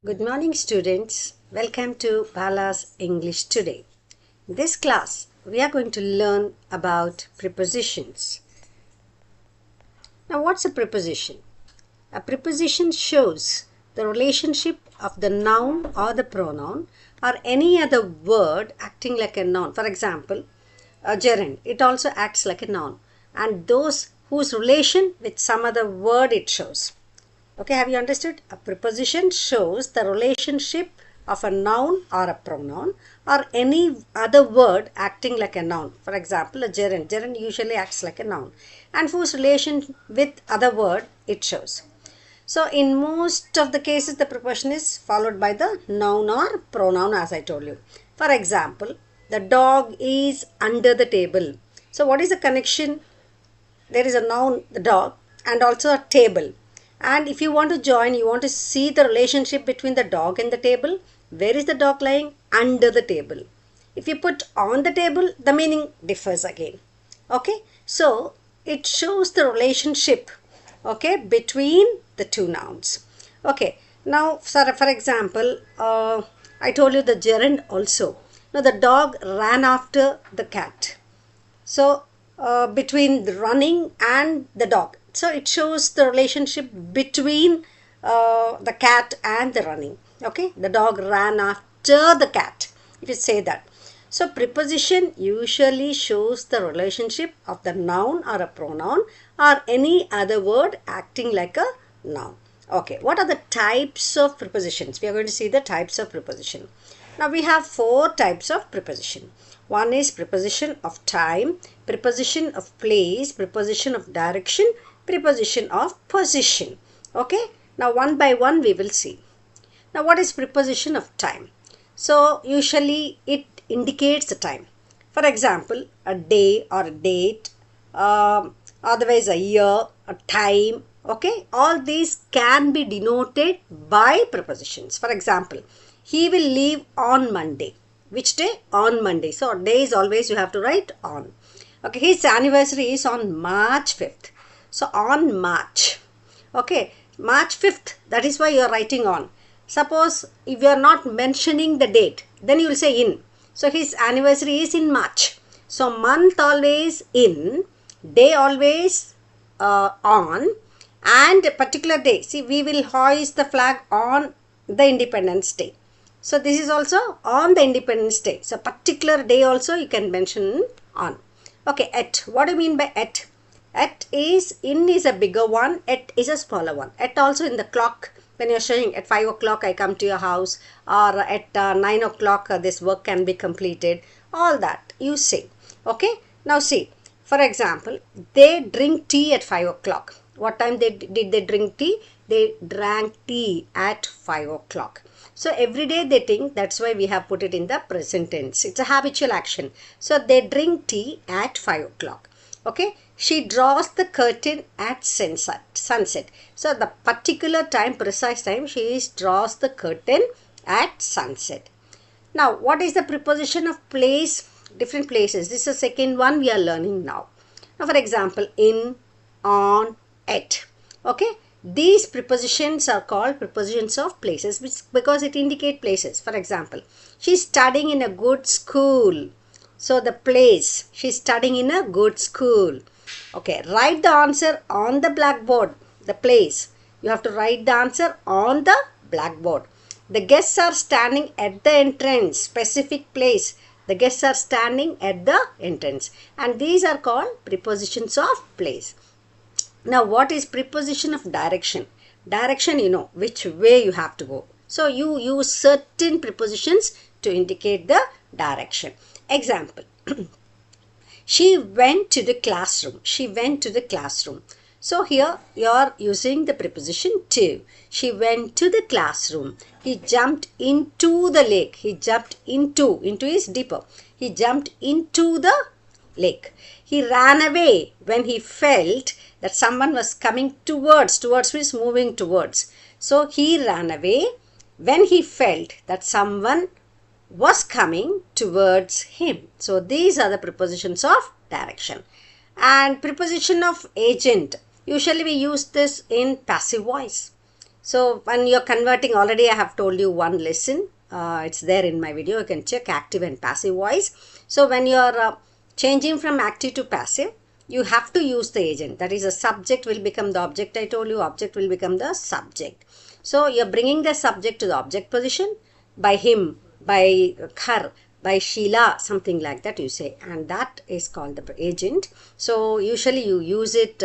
Good morning, students. Welcome to Bala's English today. In this class, we are going to learn about prepositions. Now, what's a preposition? A preposition shows the relationship of the noun or the pronoun or any other word acting like a noun. For example, a gerund, it also acts like a noun, and those whose relation with some other word it shows. Okay, have you understood? A preposition shows the relationship of a noun or a pronoun or any other word acting like a noun. For example, a gerund. Gerund usually acts like a noun and whose relation with other word it shows. So, in most of the cases, the preposition is followed by the noun or pronoun, as I told you. For example, the dog is under the table. So, what is the connection? There is a noun, the dog, and also a table. And if you want to join, you want to see the relationship between the dog and the table. Where is the dog lying? Under the table. If you put on the table, the meaning differs again. Okay, so it shows the relationship, okay, between the two nouns. Okay, now for example, I told you the gerund also. Now the dog ran after the cat. So between the running and the dog. So it shows the relationship between the cat and the running. Okay, the dog ran after the cat, if you say that. So preposition usually shows the relationship of the noun or a pronoun or any other word acting like a noun. Okay, what are the types of prepositions? We are going to see the types of preposition. Now we have four types of preposition. One is preposition of time, preposition of place, preposition of direction, preposition of position. Okay, now one by one we will see. Now what is preposition of time? So usually it indicates the time. For example, a day or a date, otherwise a year, a time. Okay, all these can be denoted by prepositions. For example, he will leave on Monday. Which day? On Monday. So day is always you have to write on. Okay, his anniversary is on March 5th. So on March. Okay, March 5th. That is why you are writing on. Suppose if you are not mentioning the date, then you will say in. So his anniversary is in March. So month always in, day always on, and a particular day. See, we will hoist the flag on the Independence Day. So this is also on the Independence Day. So particular day also you can mention on. Okay, at. What do you mean by at? At is, in is a bigger one, at is a smaller one. At also in the clock, when you're showing at 5 o'clock I come to your house, or at 9 o'clock this work can be completed. All that you say. Okay, now see, for example, they drink tea at 5 o'clock. What time did they drink tea? They drank tea at 5 o'clock. So every day they think, that's why we have put it in the present tense. It's a habitual action. So they drink tea at 5 o'clock. Okay. She draws the curtain at sunset. So the particular time, precise time, she draws the curtain at sunset. Now what is the preposition of place? Different places. This is the second one we are learning now. Now for example, in, on, at. Okay. These prepositions are called prepositions of places because it indicate places. For example, she is studying in a good school. So the place, she is studying in a good school. Okay, write the answer on the blackboard. The place, you have to write the answer on the blackboard. The guests are standing at the entrance. Specific place. The guests are standing at the entrance. And these are called prepositions of place. Now, what is preposition of direction? Direction, you know, which way you have to go. So, you use certain prepositions to indicate the direction. Example, she went to the classroom. She went to the classroom. So, here you are using the preposition to. She went to the classroom. He jumped into the lake. He jumped into is deeper. He jumped into the lake. He ran away when he felt that someone was coming towards means moving towards. So he ran away when he felt that someone was coming towards him. So these are the prepositions of direction. And preposition of agent. Usually we use this in passive voice. So when you're converting, already I have told you one lesson. It's there in my video. You can check active and passive voice. So when you're changing from active to passive, you have to use the agent. That is, a subject will become the object. I told you object will become the subject. So you're bringing the subject to the object position by him, by her, by Sheila, something like that you say, and that is called the agent. So usually you use it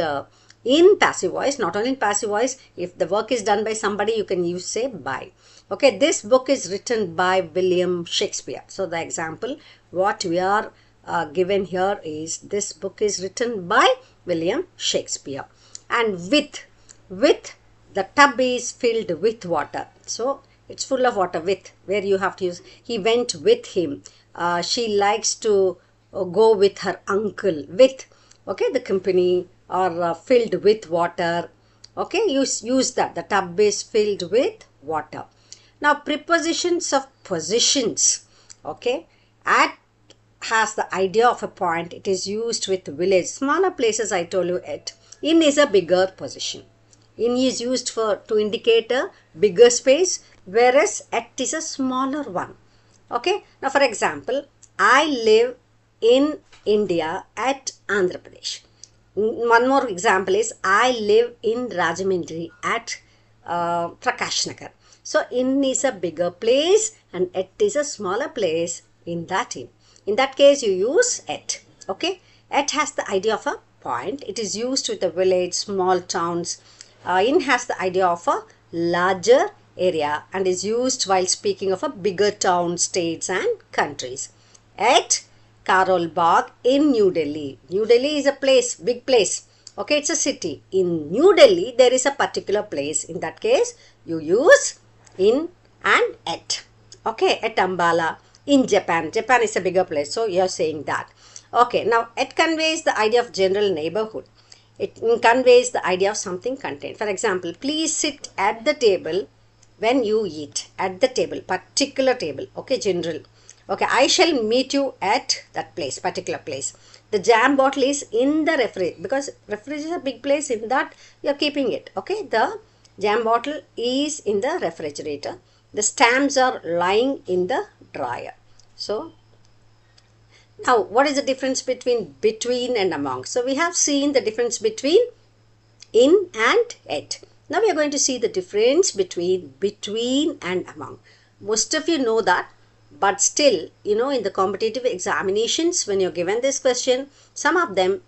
in passive voice, not only in passive voice. If the work is done by somebody, you can use say by. Okay, this book is written by William Shakespeare. So the example what we are given here is, this book is written by William Shakespeare. And with the tub is filled with water. So it's full of water. With, where you have to use he went with him. She likes to go with her uncle. With, okay, the company, or filled with water. Okay, use that. The tub is filled with water. Now prepositions of positions. Okay, at has the idea of a point. It is used with village, smaller places. I told you at. In is a bigger position. In is used to indicate a bigger space, whereas at is a smaller one. Okay, now for example, I live in India at Andhra Pradesh. One more example is, I live in Rajahmundry at Prakash Nagar. So in is a bigger place and at is a smaller place in that in. In that case you use at. Okay, at has the idea of a point. It is used with the village, small towns. In has the idea of a larger area and is used while speaking of a bigger town, states and countries. At Karol Bagh in New Delhi. New Delhi is a place, big place. Okay, it's a city. In New Delhi, there is a particular place. In that case, you use in and at. Okay, at Ambala in Japan. Japan is a bigger place, so you are saying that. Okay, now at conveys the idea of general neighborhood. It conveys the idea of something contained. For example, please sit at the table when you eat. At the table, particular table. Okay, general. Okay, I shall meet you at that place, particular place. The jam bottle is in the refrigerator, because refrigerator is a big place. In that you are keeping it. Okay, the jam bottle is in the refrigerator. The stamps are lying in the dryer. So now what is the difference between and among? So we have seen the difference between in and at. Now we are going to see the difference between and among. Most of you know that, but still, you know, in the competitive examinations, when you're given this question, some of them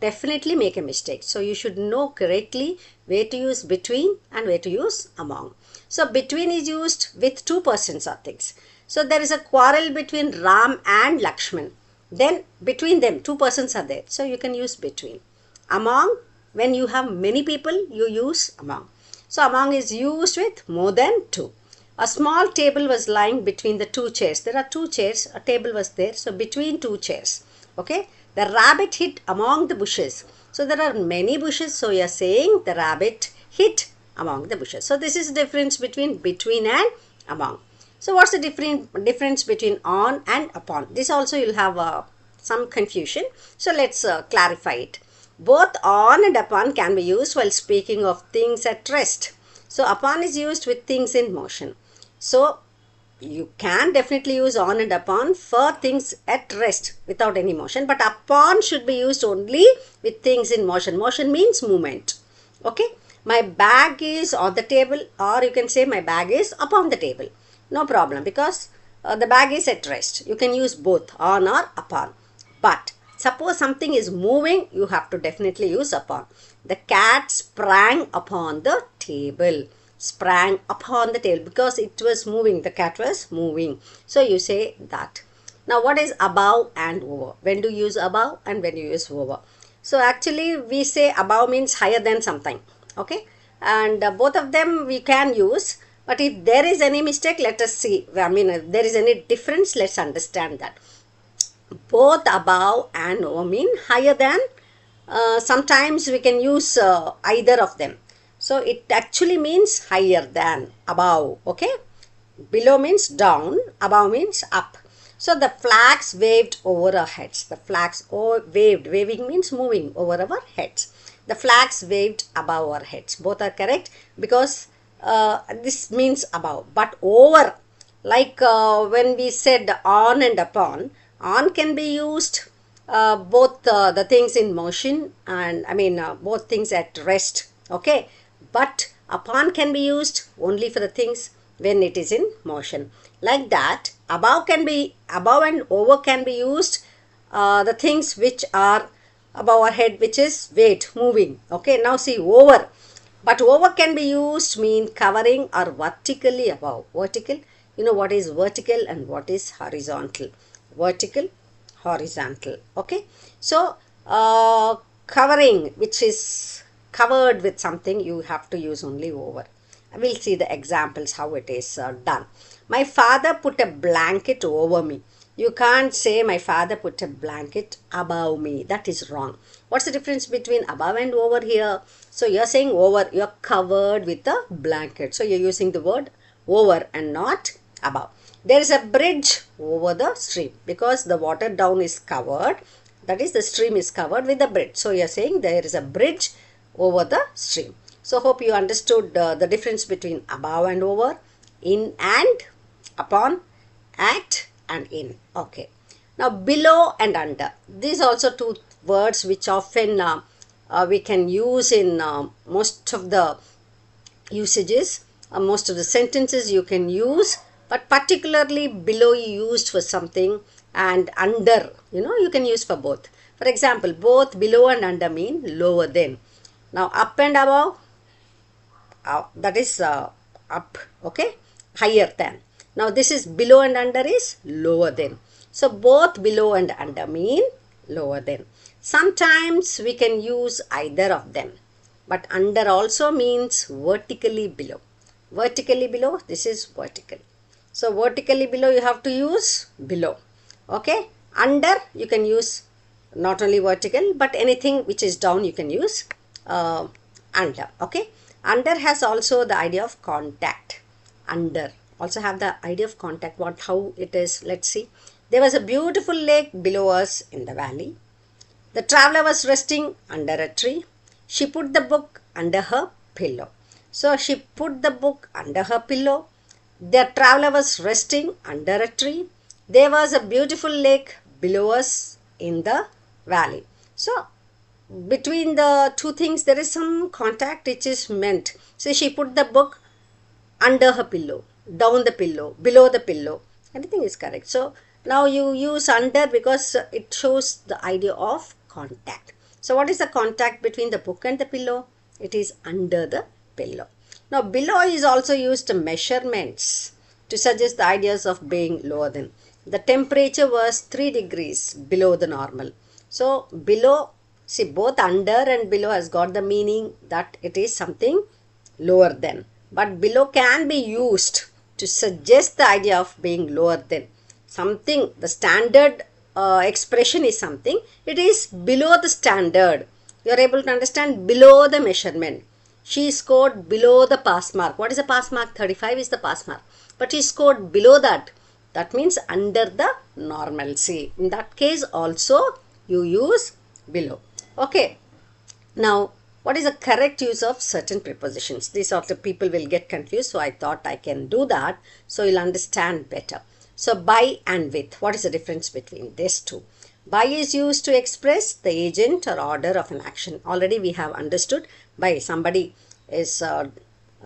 definitely make a mistake. So you should know correctly where to use between and where to use among. So between is used with two persons or things. So there is a quarrel between Ram and Lakshman. Then between them, two persons are there. So you can use between. Among, when you have many people, you use among. So among is used with more than two. A small table was lying between the two chairs. There are two chairs, a table was there. So between two chairs. Okay. The rabbit hid among the bushes. So there are many bushes. So you are saying the rabbit hid among the bushes. So this is the difference between and among. So what's the difference between on and upon? This also you'll have some confusion. So let's clarify it. Both on and upon can be used while speaking of things at rest. So upon is used with things in motion. So you can definitely use on and upon for things at rest without any motion. But upon should be used only with things in motion. Motion means movement. Okay. My bag is on the table, or you can say my bag is upon the table. No problem, because the bag is at rest. You can use both on or upon. But suppose something is moving, you have to definitely use upon. The cat sprang upon the table. Sprang upon the table because it was moving. The cat was moving. So you say that. Now what is above and over? When do you use above and when do you use over? So actually we say above means higher than something. Okay. And both of them we can use. But if there is any mistake, let us see. I mean, if there is any difference, let's understand that. Both above and over mean higher than. Sometimes we can use either of them. So it actually means higher than, above. Okay. Below means down, above means up. So the flags waved over our heads. The flags waved. Waving means moving over our heads. The flags waved above our heads. Both are correct because this means above. But over, like when we said on and upon, on can be used both the things in motion and both things at rest, okay, but upon can be used only for the things when it is in motion. Like that, above and over can be used the things which are above our head, which is weight moving. Okay, now see over. But over can be used mean covering or vertically above. Vertical, you know what is vertical and what is horizontal. Vertical, horizontal. Okay, so covering, which is covered with something, you have to use only over. We'll see the examples how it is done. My father put a blanket over me. You can't say my father put a blanket above me. That is wrong. What's the difference between above and over here? So you're saying over, you're covered with a blanket. So you're using the word over and not above. There is a bridge over the stream because the water down is covered. That is, the stream is covered with the bridge. So you're saying there is a bridge over the stream. So hope you understood the difference between above and over, in and, upon, at and in. Okay. Now below and under. These also two words which often we can use in most of the usages. Most of the sentences you can use, but particularly below you used for something and under, you can use for both. For example, both below and under mean lower than. Now up and above, that is up, okay, higher than. Now this is below and under is lower than. So both below and under mean lower than. Sometimes we can use either of them, but under also means vertically below. Vertically below, this is vertical. So vertically below you have to use below, okay. Under you can use not only vertical, but anything which is down you can use under, okay. Under has also the idea of contact. Under also have the idea of contact. How it is, let's see. There was a beautiful lake below us in the valley. The traveler was resting under a tree. She put the book under her pillow. So she put the book under her pillow. The traveler was resting under a tree. There was a beautiful lake below us in the valley. So between the two things there is some contact which is meant. So she put the book under her pillow, down the pillow, below the pillow. Everything is correct. So now you use under because it shows the idea of contact. So what is the contact between the book and the pillow? It is under the pillow. Now below is also used measurements to suggest the ideas of being lower than. The temperature was 3 degrees below the normal. So below, see, both under and below has got the meaning that it is something lower than. But below can be used to suggest the idea of being lower than. Something, the standard expression is something, it is below the standard. You are able to understand, below the measurement. She scored below the pass mark. What is the pass mark? 35 is the pass mark. But she scored below that. That means under the normalcy. In that case also you use below. Okay. Now, what is the correct use of certain prepositions? These sort of people will get confused. So I thought I can do that. So you'll understand better. So by and with. What is the difference between these two? By is used to express the agent or order of an action. Already we have understood. By, somebody is, the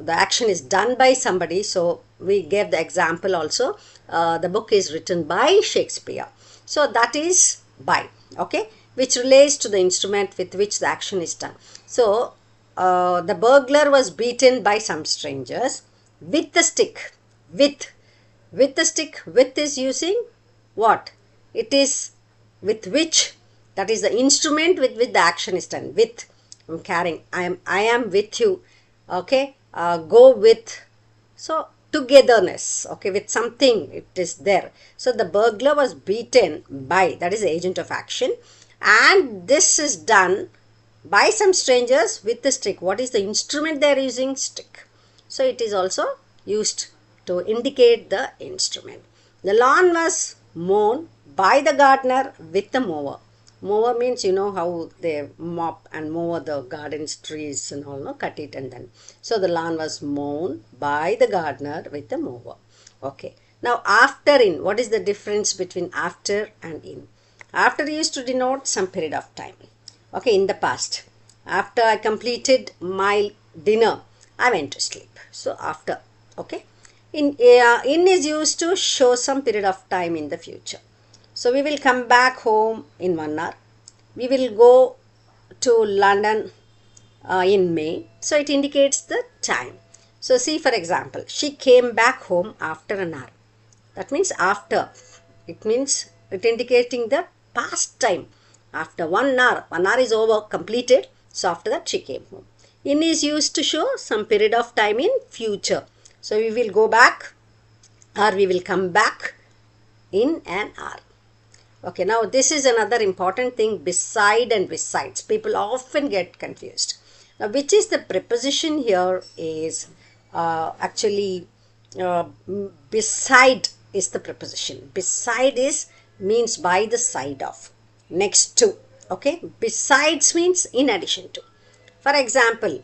action is done by somebody. So we gave the example also. The book is written by Shakespeare. So that is by, okay, which relates to the instrument with which the action is done. So the burglar was beaten by some strangers with the stick. With the stick. With is using what? It is with which, that is the instrument with which the action is done. With, I'm carrying, I am with you, okay, go with, so togetherness, okay, with something it is there. So the burglar was beaten by, that is the agent of action, and this is done by some strangers with the stick. What is the instrument they are using? Stick. So it is also used to indicate the instrument. The lawn was mown by the gardener with the mower. Mower means you know how they mop and mow the gardens, trees and all, no? Cut it and then. So the lawn was mown by the gardener with the mower. Okay. Now after in, what is the difference between after and in? After used to denote some period of time. Okay, in the past. After I completed my dinner, I went to sleep. So after, okay. In is used to show some period of time in the future. So we will come back home in 1 hour. We will go to London in May. So it indicates the time. So see, for example, she came back home after an hour. That means after. It means it indicating the past time. After 1 hour, 1 hour is over, completed. So after that she came home. In is used to show some period of time in future. So we will go back or we will come back in an hour. Okay, now this is another important thing, beside and besides. People often get confused. Now which is the preposition here is actually beside is the preposition. Beside is means by the side of, next to. Okay, besides means in addition to. For example,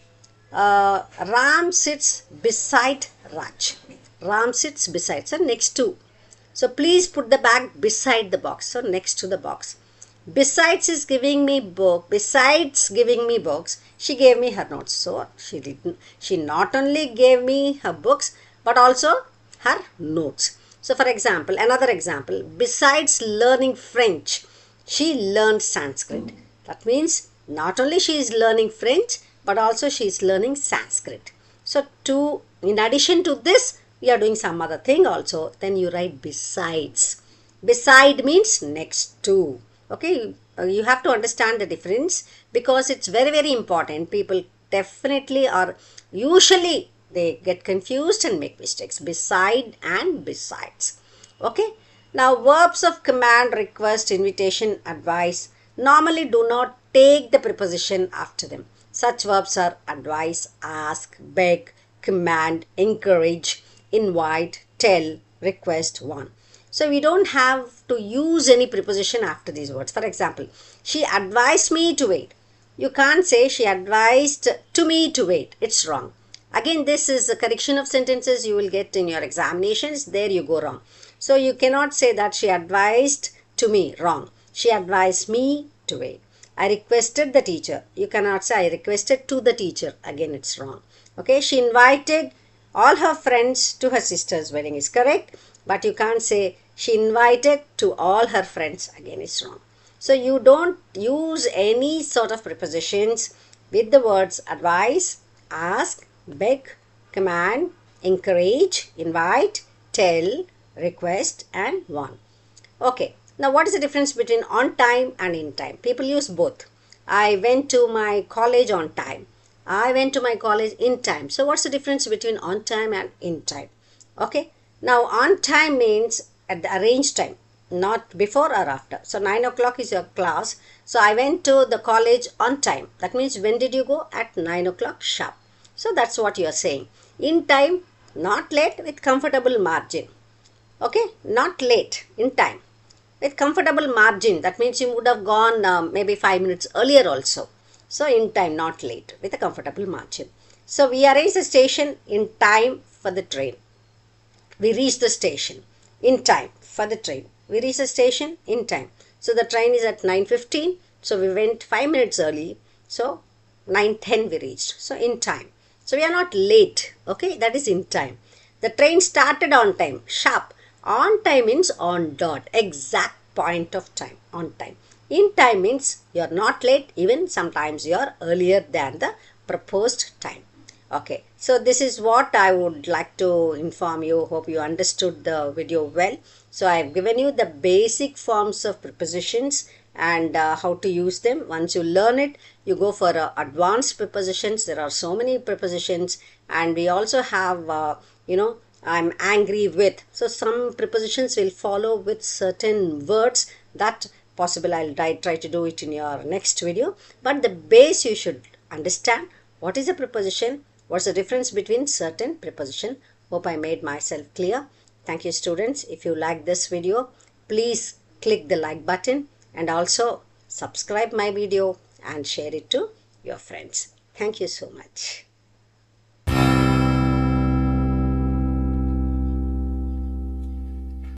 Ram sits beside Raj. Ram sits beside, so next to. So please put the bag beside the box, so next to the box. Besides is giving me book. Besides giving me books, she gave me her notes. So she not only gave me her books, but also her notes. So for example, another example, besides learning French, she learned Sanskrit. That means not only she is learning French, but also she is learning Sanskrit. So in addition to this, we are doing some other thing also. Then you write besides. Beside means next to. Okay, you have to understand the difference because it's very, very important. People definitely are, usually they get confused and make mistakes. Beside and besides. Okay. Now verbs of command, request, invitation, advice normally do not take the preposition after them. Such verbs are advise, ask, beg, command, encourage, invite, tell, request, warn. So we don't have to use any preposition after these words. For example, she advised me to wait. You can't say she advised to me to wait. It's wrong. Again, this is a correction of sentences you will get in your examinations. There you go wrong. So you cannot say that she advised to me. Wrong. She advised me to wait. I requested the teacher. You cannot say I requested to the teacher. Again, it's wrong. Okay, she invited all her friends to her sister's wedding is correct. But you can't say she invited to all her friends. Again, it's wrong. So you don't use any sort of prepositions with the words advise, ask, beg, command, encourage, invite, tell, request and warn. Okay. Now what is the difference between on time and in time? People use both. I went to my college on time. I went to my college in time. So what's the difference between on time and in time? Okay. Now on time means at the arranged time, not before or after. So 9 o'clock is your class. So I went to the college on time. That means when did you go? At 9 o'clock sharp. So that's what you are saying. In time, not late with comfortable margin. Okay, not late, in time. With comfortable margin, that means you would have gone maybe 5 minutes earlier also. So in time, not late, with a comfortable margin. So we arrange the station in time for the train. We reach the station in time for the train. We reach the station in time. So the train is at 9:15. So we went 5 minutes early. So 9:10 we reached. So in time. So we are not late. Okay, that is in time. The train started on time, sharp. On time means on dot, exact point of time, on time. In time means you are not late, even sometimes you are earlier than the proposed time. Okay, so this is what I would like to inform you. Hope you understood the video well. So I have given you the basic forms of prepositions and how to use them. Once you learn it, you go for advanced prepositions. There are so many prepositions and we also have, I'm angry with. So some prepositions will follow with certain words. That possible I'll try to do it in your next video. But the base you should understand. What is a preposition? What's the difference between certain preposition? Hope I made myself clear. Thank you students. If you like this video, please click the like button and also subscribe my video and share it to your friends. Thank you so much.